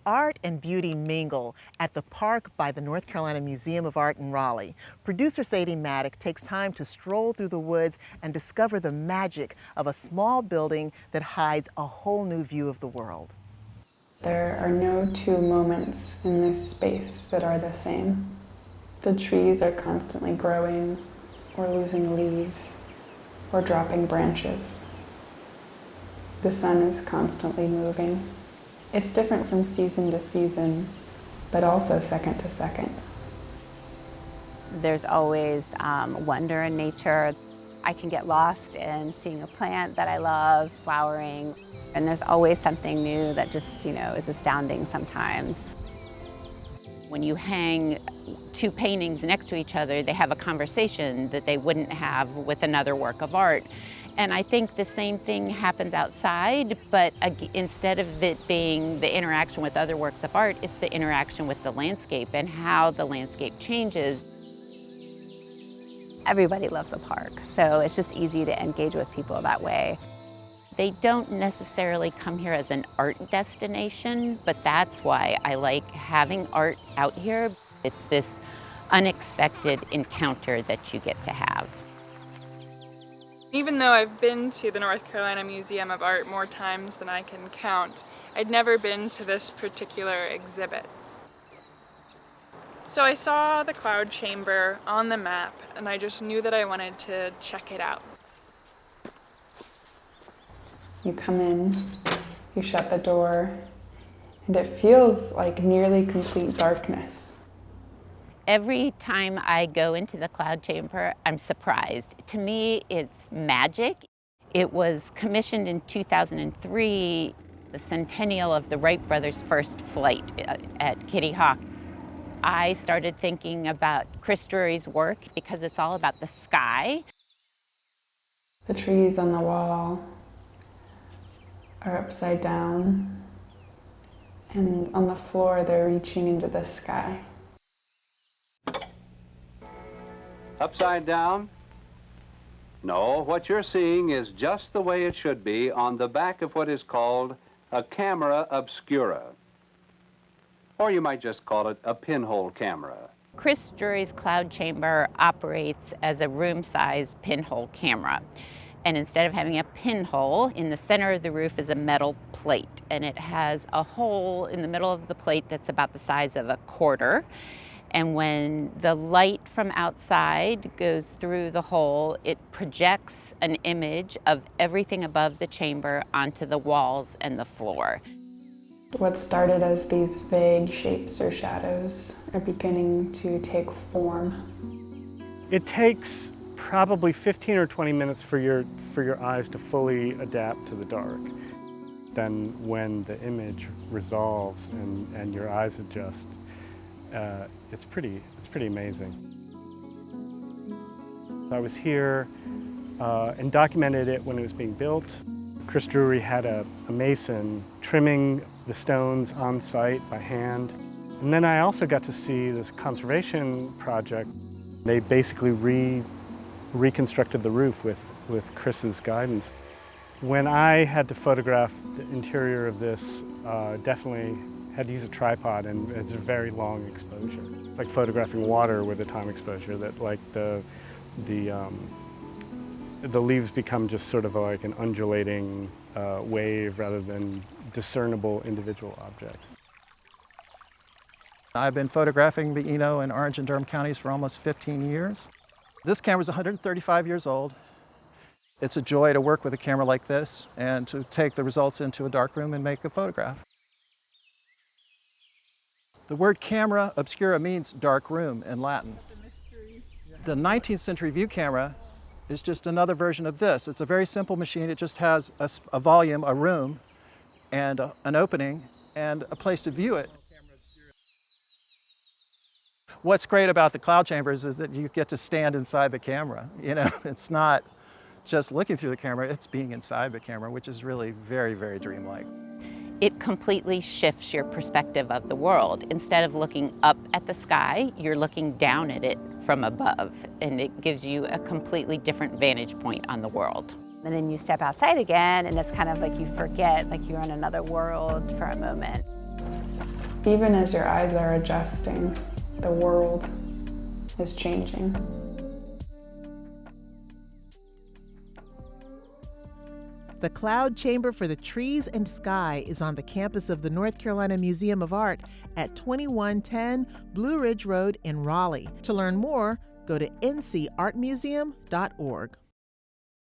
art and beauty mingle at the park by the North Carolina Museum of Art in Raleigh. Producer Sadie Maddock takes time to stroll through the woods and discover the magic of a small building that hides a whole new view of the world. There are no two moments in this space that are the same. The trees are constantly growing or losing leaves or dropping branches. The sun is constantly moving. It's different from season to season, but also second to second. There's always wonder in nature. I can get lost in seeing a plant that I love flowering, and there's always something new that just, is astounding sometimes. When you hang two paintings next to each other, they have a conversation that they wouldn't have with another work of art. And I think the same thing happens outside, but instead of it being the interaction with other works of art, it's the interaction with the landscape and how the landscape changes. Everybody loves a park, so it's just easy to engage with people that way. They don't necessarily come here as an art destination, but that's why I like having art out here. It's this unexpected encounter that you get to have. Even though I've been to the North Carolina Museum of Art more times than I can count, I'd never been to this particular exhibit. So I saw the cloud chamber on the map, and I just knew that I wanted to check it out. You come in, you shut the door, and it feels like nearly complete darkness. Every time I go into the cloud chamber, I'm surprised. To me, it's magic. It was commissioned in 2003, the centennial of the Wright brothers' first flight at Kitty Hawk. I started thinking about Chris Drury's work because it's all about the sky. The trees on the wall are upside down, and on the floor they're reaching into the sky. Upside down? No, what you're seeing is just the way it should be on the back of what is called a camera obscura. Or you might just call it a pinhole camera. Chris Drury's cloud chamber operates as a room-sized pinhole camera. And instead of having a pinhole, in the center of the roof is a metal plate. And it has a hole in the middle of the plate that's about the size of a quarter. And when the light from outside goes through the hole, it projects an image of everything above the chamber onto the walls and the floor. What started as these vague shapes or shadows are beginning to take form. It takes probably 15 or 20 minutes for your eyes to fully adapt to the dark. Then when the image resolves and your eyes adjust, it's pretty amazing. I was here and documented it when it was being built. Chris Drury had a mason trimming the stones on site by hand. And then I also got to see this conservation project. They basically reconstructed the roof with Chris's guidance. When I had to photograph the interior of this, definitely had to use a tripod, and it's a very long exposure. It's like photographing water with a time exposure, that like the leaves become just sort of like an undulating wave rather than discernible individual objects. I've been photographing the Eno and Orange and Durham counties for almost 15 years. This camera is 135 years old. It's a joy to work with a camera like this and to take the results into a darkroom and make a photograph. The word camera obscura means dark room in Latin. The 19th century view camera is just another version of this. It's a very simple machine. It just has a volume, a room, and an opening, and a place to view it. What's great about the cloud chambers is that you get to stand inside the camera. It's not just looking through the camera, it's being inside the camera, which is really very, very dreamlike. It completely shifts your perspective of the world. Instead of looking up at the sky, you're looking down at it from above, and it gives you a completely different vantage point on the world. And then you step outside again, and it's kind of like you forget, like you're in another world for a moment. Even as your eyes are adjusting, the world is changing. The Cloud Chamber for the Trees and Sky is on the campus of the North Carolina Museum of Art at 2110 Blue Ridge Road in Raleigh. To learn more, go to ncartmuseum.org.